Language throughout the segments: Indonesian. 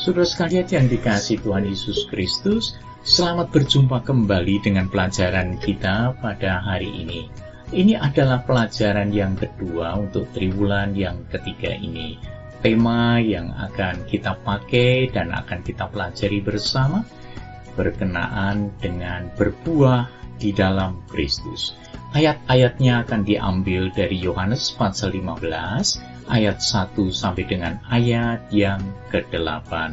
Saudara sekalian yang dikasihi Tuhan Yesus Kristus, selamat berjumpa kembali dengan pelajaran kita pada hari ini. Ini adalah pelajaran yang kedua untuk triwulan yang ketiga ini. Tema yang akan kita pakai dan akan kita pelajari bersama berkenaan dengan berbuah di dalam Kristus. Ayat-ayatnya akan diambil dari Yohanes pasal 15, ayat 1 sampai dengan ayat yang ke-8.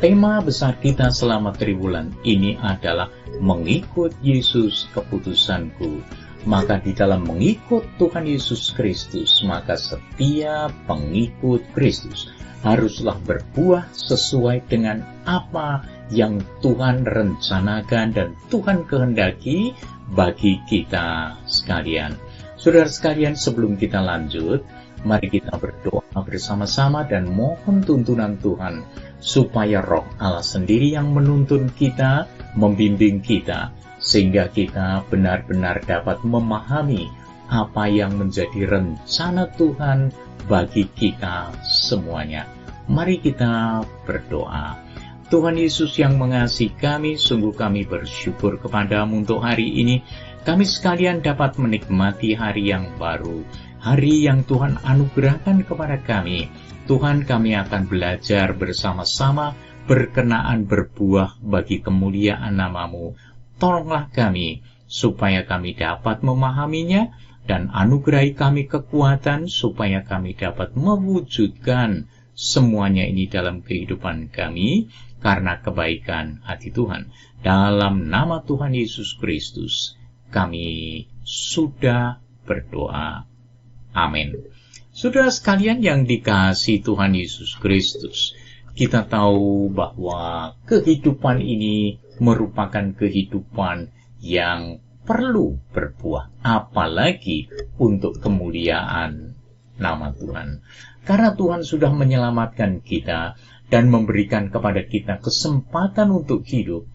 Tema besar kita selama triwulan ini adalah mengikut Yesus keputusanku. Maka di dalam mengikut Tuhan Yesus Kristus, maka setiap pengikut Kristus haruslah berbuah sesuai dengan apa yang Tuhan rencanakan dan Tuhan kehendaki bagi kita sekalian. Saudara sekalian, sebelum kita lanjut, mari kita berdoa bersama-sama dan mohon tuntunan Tuhan supaya Roh Allah sendiri yang menuntun kita, membimbing kita, sehingga kita benar-benar dapat memahami apa yang menjadi rencana Tuhan bagi kita semuanya. Mari kita berdoa. Tuhan Yesus yang mengasihi kami, sungguh kami bersyukur kepadamu untuk hari ini. Kami sekalian dapat menikmati hari yang baru, hari yang Tuhan anugerahkan kepada kami. Tuhan, kami akan belajar bersama-sama berkenaan berbuah bagi kemuliaan nama-Mu. Tolonglah kami, supaya kami dapat memahaminya, dan anugerahi kami kekuatan, supaya kami dapat mewujudkan semuanya ini dalam kehidupan kami, karena kebaikan hati Tuhan. Dalam nama Tuhan Yesus Kristus, kami sudah berdoa. Amin. Saudara sekalian yang dikasihi Tuhan Yesus Kristus, kita tahu bahwa kehidupan ini merupakan kehidupan yang perlu berbuah, apalagi untuk kemuliaan nama Tuhan. Karena Tuhan sudah menyelamatkan kita dan memberikan kepada kita kesempatan untuk hidup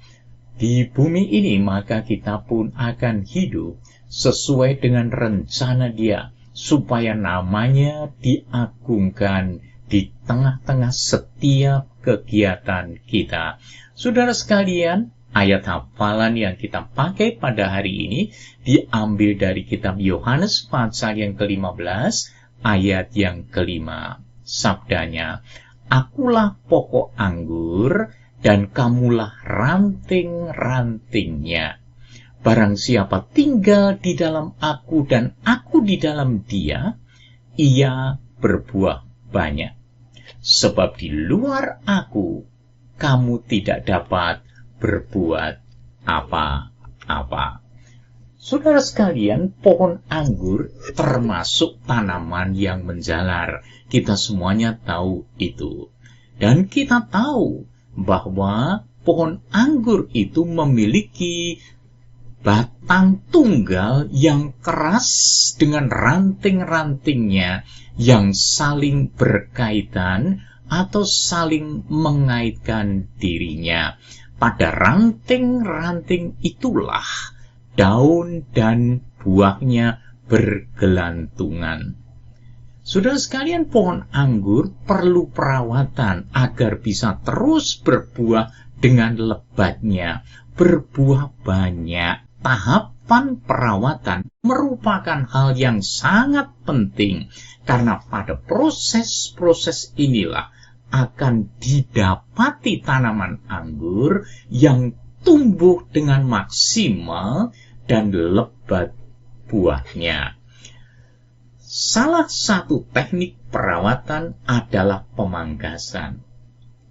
di bumi ini, maka kita pun akan hidup sesuai dengan rencana Dia, supaya namanya diagungkan di tengah-tengah setiap kegiatan kita. Saudara sekalian, ayat hafalan yang kita pakai pada hari ini diambil dari kitab Yohanes pasal yang ke-15, ayat yang ke-5. Sabdanya, Akulah pokok anggur, dan kamulah ranting-rantingnya. Barang siapa tinggal di dalam aku dan aku di dalam dia, ia berbuah banyak. Sebab di luar aku, kamu tidak dapat berbuat apa-apa. Saudara sekalian, pohon anggur termasuk tanaman yang menjalar. Kita semuanya tahu itu. Dan kita tahu bahwa pohon anggur itu memiliki batang tunggal yang keras dengan ranting-rantingnya yang saling berkaitan atau saling mengaitkan dirinya. Pada ranting-ranting itulah daun dan buahnya bergelantungan. Saudara sekalian, pohon anggur perlu perawatan agar bisa terus berbuah dengan lebatnya, berbuah banyak. Tahapan perawatan merupakan hal yang sangat penting, karena pada proses-proses inilah akan didapati tanaman anggur yang tumbuh dengan maksimal dan lebat buahnya. Salah satu teknik perawatan adalah pemangkasan.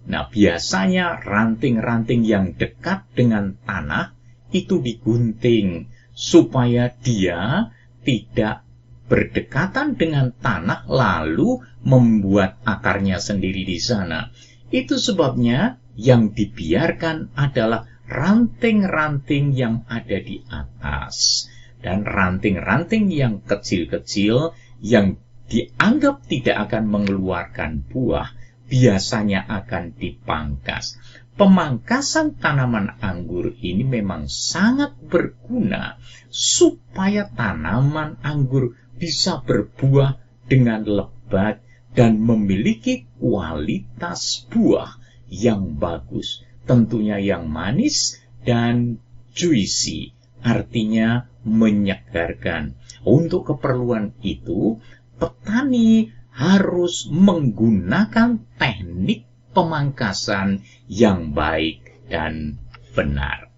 Nah, biasanya ranting-ranting yang dekat dengan tanah itu digunting supaya dia tidak berdekatan dengan tanah lalu membuat akarnya sendiri di sana. Itu sebabnya yang dibiarkan adalah ranting-ranting yang ada di atas. Dan ranting-ranting yang kecil-kecil yang dianggap tidak akan mengeluarkan buah, biasanya akan dipangkas. Pemangkasan tanaman anggur ini memang sangat berguna supaya tanaman anggur bisa berbuah dengan lebat dan memiliki kualitas buah yang bagus, tentunya yang manis dan juicy, artinya menyegarkan. Untuk keperluan itu, petani harus menggunakan teknik pemangkasan yang baik dan benar.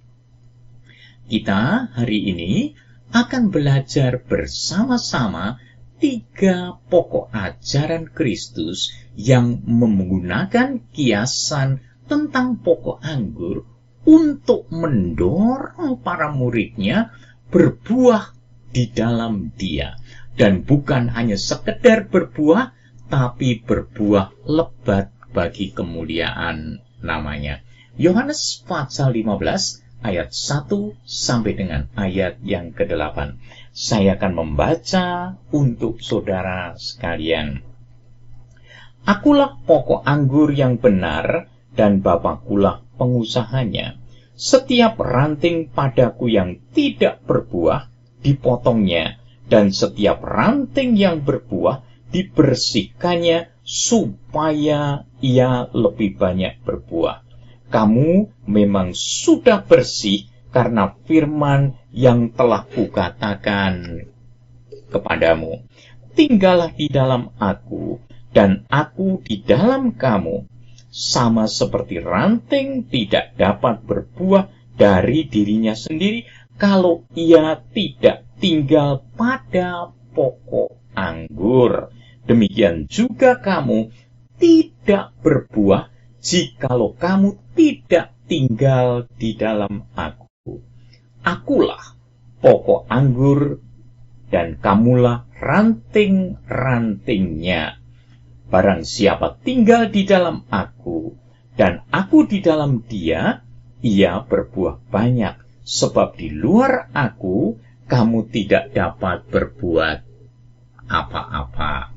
Kita hari ini akan belajar bersama-sama 3 pokok ajaran Kristus yang menggunakan kiasan tentang pokok anggur untuk mendorong para muridnya berbuah di dalam Dia. Dan bukan hanya sekedar berbuah, tapi berbuah lebat bagi kemuliaan namanya. Yohanes pasal 15 ayat 1 sampai dengan ayat yang ke-8. Saya akan membaca untuk saudara sekalian. Akulah pokok anggur yang benar, dan Bapakulah pengusahanya. Setiap ranting padaku yang tidak berbuah dipotongnya, dan setiap ranting yang berbuah dibersihkannya supaya ia lebih banyak berbuah. Kamu memang sudah bersih karena firman yang telah kukatakan kepadamu. Tinggallah di dalam aku, dan aku di dalam kamu. Sama seperti ranting tidak dapat berbuah dari dirinya sendiri kalau ia tidak tinggal pada pokok anggur. Demikian juga kamu tidak berbuah jikalau kamu tidak tinggal di dalam aku. Akulah pokok anggur dan kamulah ranting-rantingnya. Barang siapa tinggal di dalam aku dan aku di dalam dia, ia berbuah banyak, sebab di luar aku kamu tidak dapat berbuat apa-apa.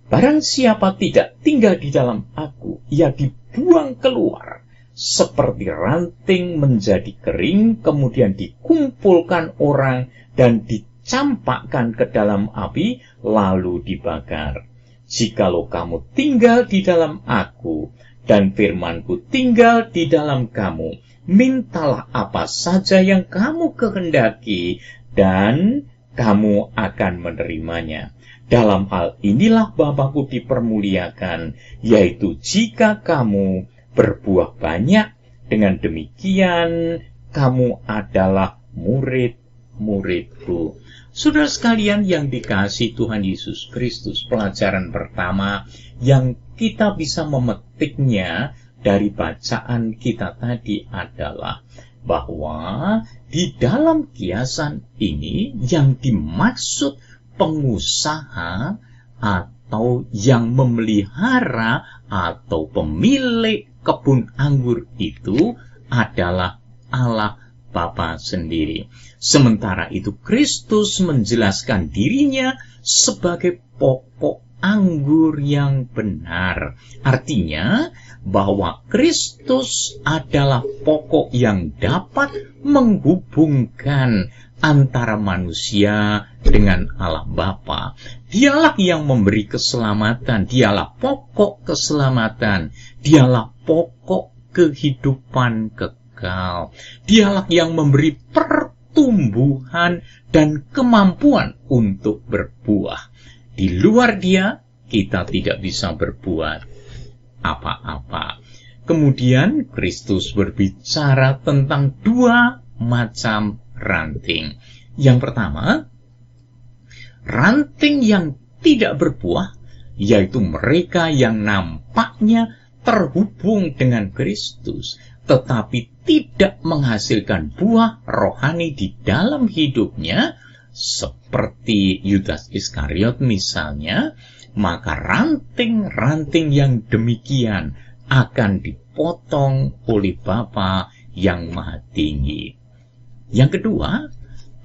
Barang siapa tidak tinggal di dalam aku, ia dibuang keluar, seperti ranting menjadi kering, kemudian dikumpulkan orang dan dicampakkan ke dalam api, lalu dibakar. Jikalau kamu tinggal di dalam aku, dan firmanku tinggal di dalam kamu, mintalah apa saja yang kamu kehendaki, dan kamu akan menerimanya. Dalam hal inilah Bapa-Ku dipermuliakan, yaitu jika kamu berbuah banyak, dengan demikian kamu adalah murid-murid-Ku. Saudara sekalian yang dikasihi Tuhan Yesus Kristus, pelajaran pertama yang kita bisa memetiknya dari bacaan kita tadi adalah bahwa di dalam kiasan ini yang dimaksud pengusaha atau yang memelihara atau pemilik kebun anggur itu adalah Allah Bapa sendiri. Sementara itu Kristus menjelaskan dirinya sebagai pokok anggur yang benar. Artinya bahwa Kristus adalah pokok yang dapat menghubungkan antara manusia dengan Allah Bapa. Dialah yang memberi keselamatan, dialah pokok keselamatan, dialah pokok kehidupan kekal. Dialah yang memberi pertumbuhan dan kemampuan untuk berbuah. Di luar Dia, kita tidak bisa berbuat apa-apa. Kemudian Kristus berbicara tentang 2 macam ranting. Yang pertama, ranting yang tidak berbuah, yaitu mereka yang nampaknya terhubung dengan Kristus, tetapi tidak menghasilkan buah rohani di dalam hidupnya, seperti Yudas Iskariot misalnya. Maka ranting-ranting yang demikian akan dipotong oleh Bapa yang Maha Tinggi. Yang kedua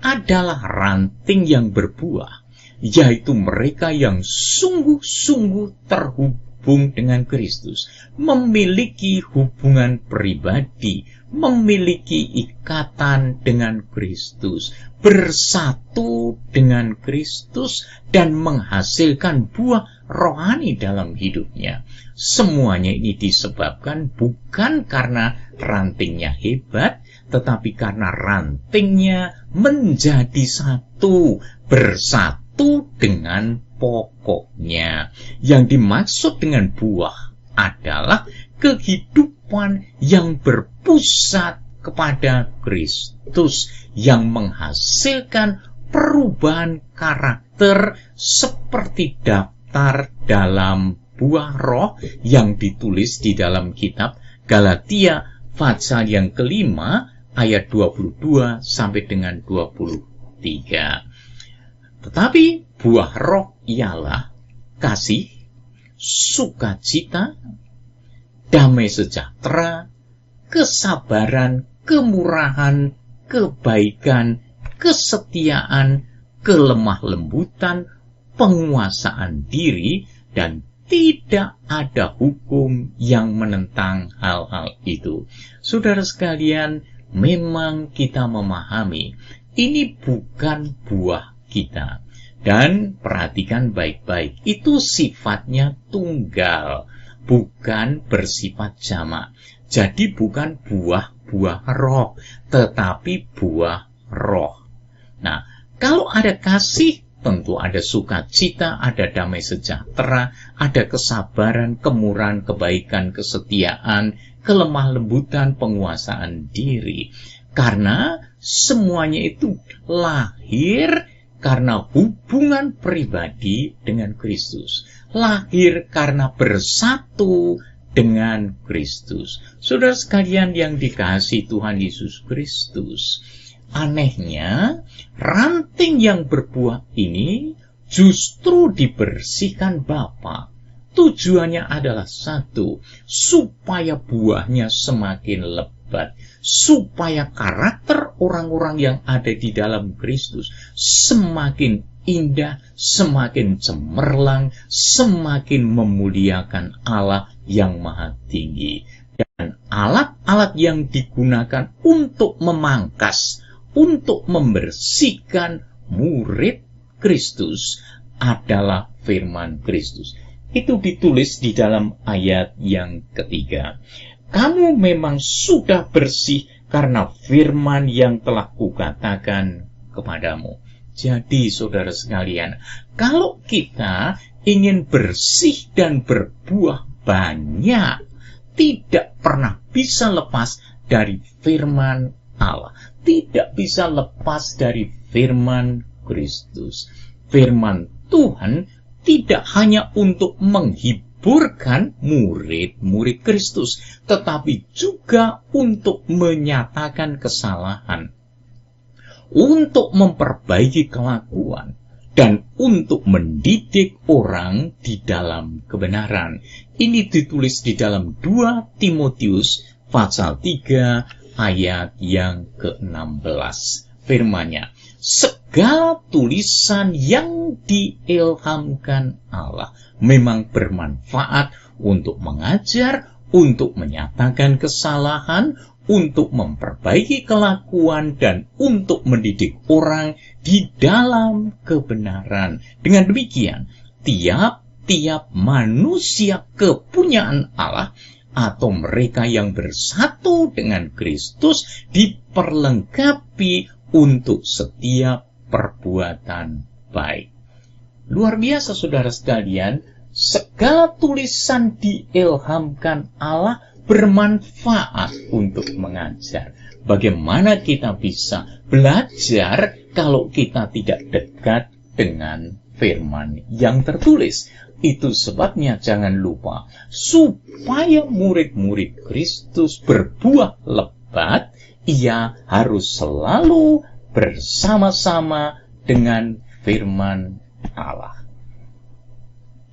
adalah ranting yang berbuah, yaitu mereka yang sungguh-sungguh terhubung dengan Kristus, memiliki hubungan pribadi, memiliki ikatan dengan Kristus, bersatu dengan Kristus, dan menghasilkan buah rohani dalam hidupnya. Semuanya ini disebabkan bukan karena rantingnya hebat, tetapi karena rantingnya menjadi satu, bersatu dengan pokoknya. Yang dimaksud dengan buah adalah kehidupan yang berpusat kepada Kristus, yang menghasilkan perubahan karakter seperti daftar dalam buah roh yang ditulis di dalam kitab Galatia pasal yang kelima ayat 22 sampai dengan 23. Tetapi buah roh ialah kasih, sukacita, damai sejahtera, kesabaran, kemurahan, kebaikan, kesetiaan, kelemah lembutan, penguasaan diri, dan tidak ada hukum yang menentang hal-hal itu. Saudara sekalian, memang kita memahami ini bukan buah kita. Dan perhatikan baik-baik, itu sifatnya tunggal, bukan bersifat jamak. Jadi bukan buah-buah roh, tetapi buah roh. Nah, kalau ada kasih, tentu ada sukacita, ada damai sejahtera, ada kesabaran, kemurahan, kebaikan, kesetiaan, kelemah lembutan, penguasaan diri. Karena semuanya itu lahir karena hubungan pribadi dengan Kristus. Lahir karena bersatu dengan Kristus. Saudara sekalian yang dikasihi Tuhan Yesus Kristus, anehnya, ranting yang berbuah ini justru dibersihkan Bapa. Tujuannya adalah satu, supaya buahnya semakin lebat, supaya karakter orang-orang yang ada di dalam Kristus semakin indah, semakin cemerlang, semakin memuliakan Allah yang Maha Tinggi. Dan alat-alat yang digunakan untuk memangkas, untuk membersihkan murid Kristus adalah firman Kristus. Itu ditulis di dalam ayat yang ketiga. Kamu memang sudah bersih karena firman yang telah kukatakan kepadamu. Jadi saudara sekalian, kalau kita ingin bersih dan berbuah banyak, tidak pernah bisa lepas dari firman Allah. Tidak bisa lepas dari firman Kristus. Firman Tuhan tidak hanya untuk menghiburkan murid-murid Kristus, tetapi juga untuk menyatakan kesalahan, untuk memperbaiki kelakuan, dan untuk mendidik orang di dalam kebenaran. Ini ditulis di dalam 2 Timotius pasal 3 ayat yang ke-16. Firman-Nya, segala tulisan yang diilhamkan Allah memang bermanfaat untuk mengajar, untuk menyatakan kesalahan, untuk memperbaiki kelakuan, dan untuk mendidik orang di dalam kebenaran. Dengan demikian, tiap-tiap manusia kepunyaan Allah atau mereka yang bersatu dengan Kristus diperlengkapi untuk setiap perbuatan baik. Luar biasa saudara sekalian, segala tulisan diilhamkan Allah bermanfaat untuk mengajar. Bagaimana kita bisa belajar kalau kita tidak dekat dengan firman yang tertulis? Itu sebabnya jangan lupa, supaya murid-murid Kristus berbuah lebat, ia harus selalu bersama-sama dengan firman Allah.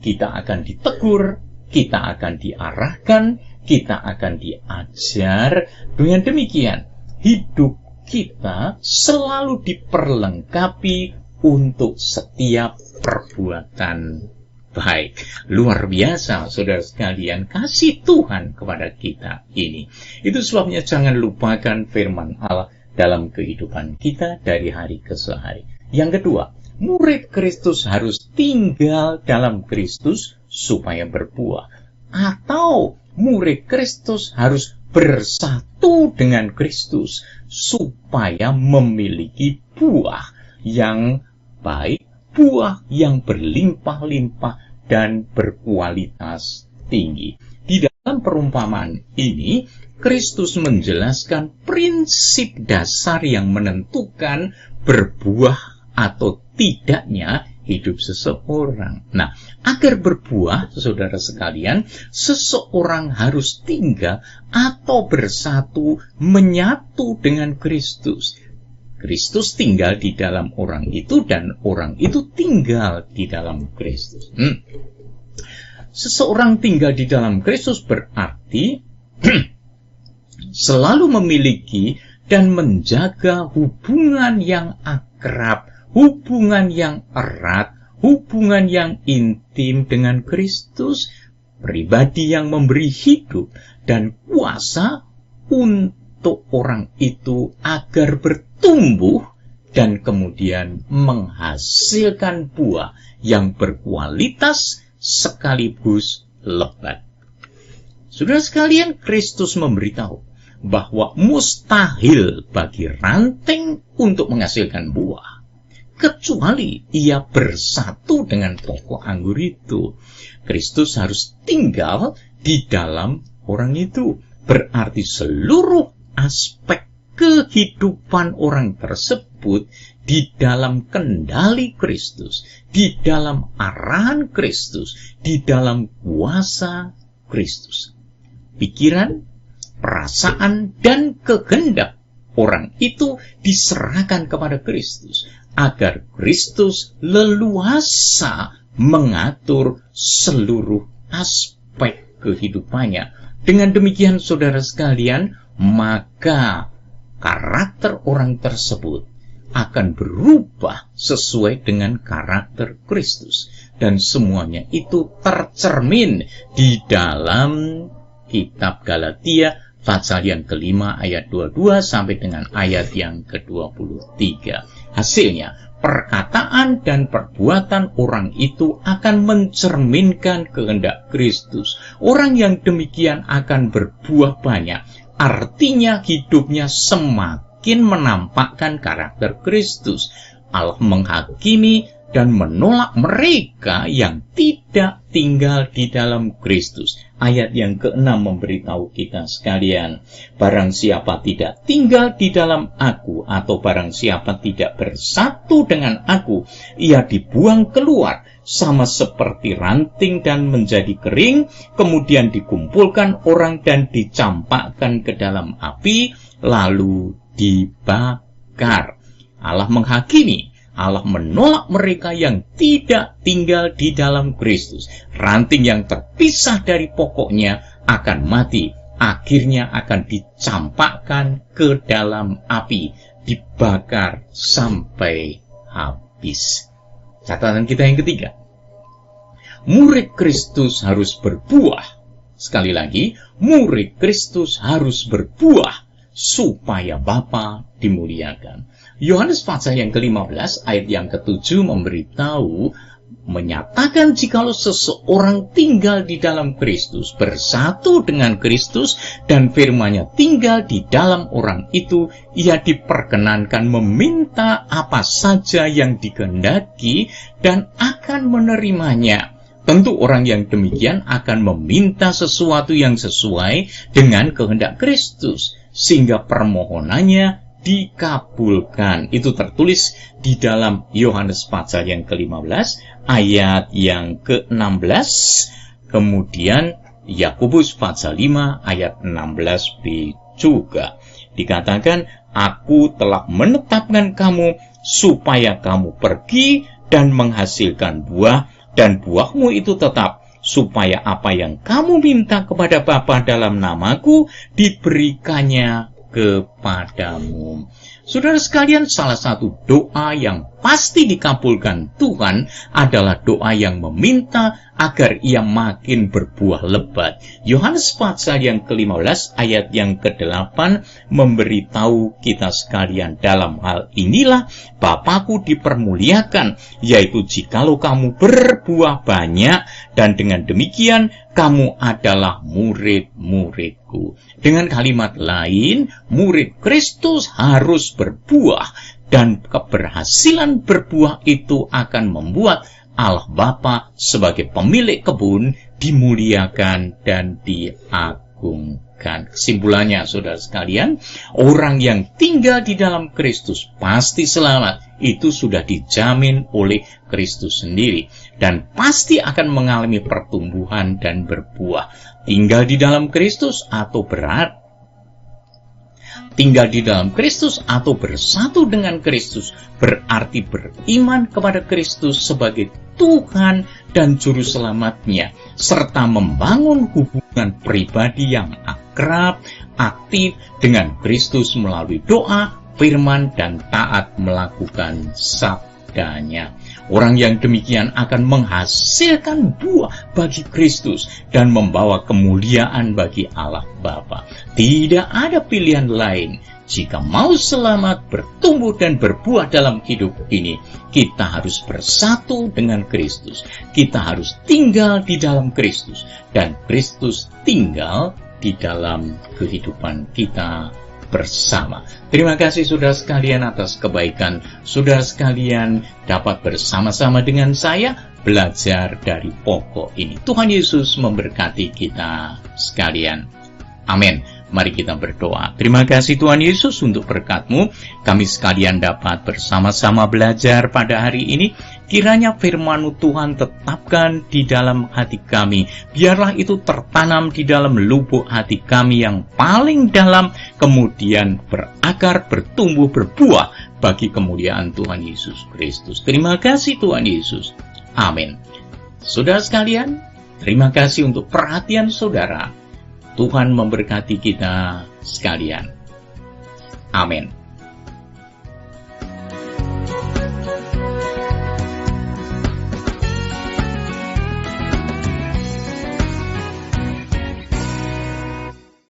Kita akan ditegur, kita akan diarahkan, kita akan diajar. Dengan demikian, hidup kita selalu diperlengkapi untuk setiap perbuatan baik. Luar biasa, saudara sekalian, kasih Tuhan kepada kita ini. Itu sebabnya jangan lupakan firman Allah dalam kehidupan kita dari hari ke hari. Yang kedua, Murid Kristus harus tinggal dalam Kristus supaya berbuah. Atau murid Kristus harus bersatu dengan Kristus supaya memiliki buah yang baik, buah yang berlimpah-limpah dan berkualitas tinggi. Di dalam perumpamaan ini, Kristus menjelaskan prinsip dasar yang menentukan berbuah atau tidaknya hidup seseorang. Nah, agar berbuah, saudara sekalian, seseorang harus tinggal atau bersatu, menyatu dengan Kristus. Kristus tinggal di dalam orang itu dan orang itu tinggal di dalam Kristus. Seseorang tinggal di dalam Kristus berarti selalu memiliki dan menjaga hubungan yang akrab, hubungan yang erat, hubungan yang intim dengan Kristus, pribadi yang memberi hidup dan kuasa untuk orang itu agar bertumbuh dan kemudian menghasilkan buah yang berkualitas sekaligus lebat. Saudara sekalian, Kristus memberitahu bahwa mustahil bagi ranting untuk menghasilkan buah kecuali ia bersatu dengan pokok anggur itu. Kristus harus tinggal di dalam orang itu. Berarti seluruh aspek kehidupan orang tersebut di dalam kendali Kristus, di dalam arahan Kristus, di dalam kuasa Kristus. Pikiran, perasaan, dan kehendak orang itu diserahkan kepada Kristus, agar Kristus leluasa mengatur seluruh aspek kehidupannya. Dengan demikian, saudara sekalian, maka karakter orang tersebut akan berubah sesuai dengan karakter Kristus. Dan semuanya itu tercermin di dalam kitab Galatia pasal yang kelima ayat 22 sampai dengan ayat yang ke-23. Hasilnya, perkataan dan perbuatan orang itu akan mencerminkan kehendak Kristus. Orang yang demikian akan berbuah banyak. Artinya hidupnya semakin menampakkan karakter Kristus. Allah menghakimi dan menolak mereka yang tidak tinggal di dalam Kristus. Ayat yang ke-6 memberitahu kita sekalian, barang siapa tidak tinggal di dalam aku, atau barang siapa tidak bersatu dengan aku, ia dibuang keluar, sama seperti ranting dan menjadi kering, kemudian dikumpulkan orang dan dicampakkan ke dalam api, lalu dibakar. Allah menghakimi, Allah menolak mereka yang tidak tinggal di dalam Kristus. Ranting yang terpisah dari pokoknya akan mati. Akhirnya akan dicampakkan ke dalam api. Dibakar sampai habis. Catatan kita yang ketiga. Murid Kristus harus berbuah. Sekali lagi, murid Kristus harus berbuah supaya Bapa dimuliakan. Yohanes pasal yang ke-15 ayat yang ke-7 memberitahu, menyatakan jikalau seseorang tinggal di dalam Kristus, bersatu dengan Kristus, dan firman-Nya tinggal di dalam orang itu, ia diperkenankan meminta apa saja yang dikehendaki dan akan menerimanya. Tentu orang yang demikian akan meminta sesuatu yang sesuai dengan kehendak Kristus, sehingga permohonannya dikabulkan. Itu tertulis di dalam Yohanes pasal yang ke-15 ayat yang ke-16. Kemudian Yakobus pasal 5 ayat 16b juga dikatakan, aku telah menetapkan kamu supaya kamu pergi dan menghasilkan buah, dan buahmu itu tetap, supaya apa yang kamu minta kepada Bapa dalam namaku diberikannya kepada kepadamu. Saudara sekalian, salah satu doa yang pasti dikabulkan Tuhan adalah doa yang meminta agar ia makin berbuah lebat. Yohanes pasal yang ke-15 ayat yang ke-8 memberitahu kita sekalian, dalam hal inilah Bapa-Ku dipermuliakan, yaitu jikalau kamu berbuah banyak, dan dengan demikian kamu adalah murid-murid-Ku. Dengan kalimat lain, murid Kristus harus berbuah, dan keberhasilan berbuah itu akan membuat Allah Bapa sebagai pemilik kebun dimuliakan dan diagungkan. Kesimpulannya, saudara sekalian, orang yang tinggal di dalam Kristus pasti selamat. Itu sudah dijamin oleh Kristus sendiri, dan pasti akan mengalami pertumbuhan dan berbuah. Tinggal di dalam Kristus atau tinggal di dalam Kristus atau bersatu dengan Kristus berarti beriman kepada Kristus sebagai Tuhan dan Juru Selamatnya, serta membangun hubungan pribadi yang akrab, aktif dengan Kristus melalui doa, firman, dan taat melakukan sabdanya. Orang yang demikian akan menghasilkan buah bagi Kristus dan membawa kemuliaan bagi Allah Bapa. Tidak ada pilihan lain. Jika mau selamat, bertumbuh, dan berbuah dalam hidup ini, kita harus bersatu dengan Kristus. Kita harus tinggal di dalam Kristus, dan Kristus tinggal di dalam kehidupan kita bersama. Terima kasih saudara sekalian atas kebaikan saudara sekalian dapat bersama-sama dengan saya belajar dari pokok ini. Tuhan Yesus memberkati kita sekalian. Amin. Mari kita berdoa. Terima kasih Tuhan Yesus untuk berkat-Mu. Kami sekalian dapat bersama-sama belajar pada hari ini. Kiranya firman-Mu Tuhan tetapkan di dalam hati kami. Biarlah itu tertanam di dalam lubuk hati kami yang paling dalam, kemudian berakar, bertumbuh, berbuah bagi kemuliaan Tuhan Yesus Kristus. Terima kasih Tuhan Yesus. Amin. Saudara sekalian, terima kasih untuk perhatian saudara. Tuhan memberkati kita sekalian. Amin.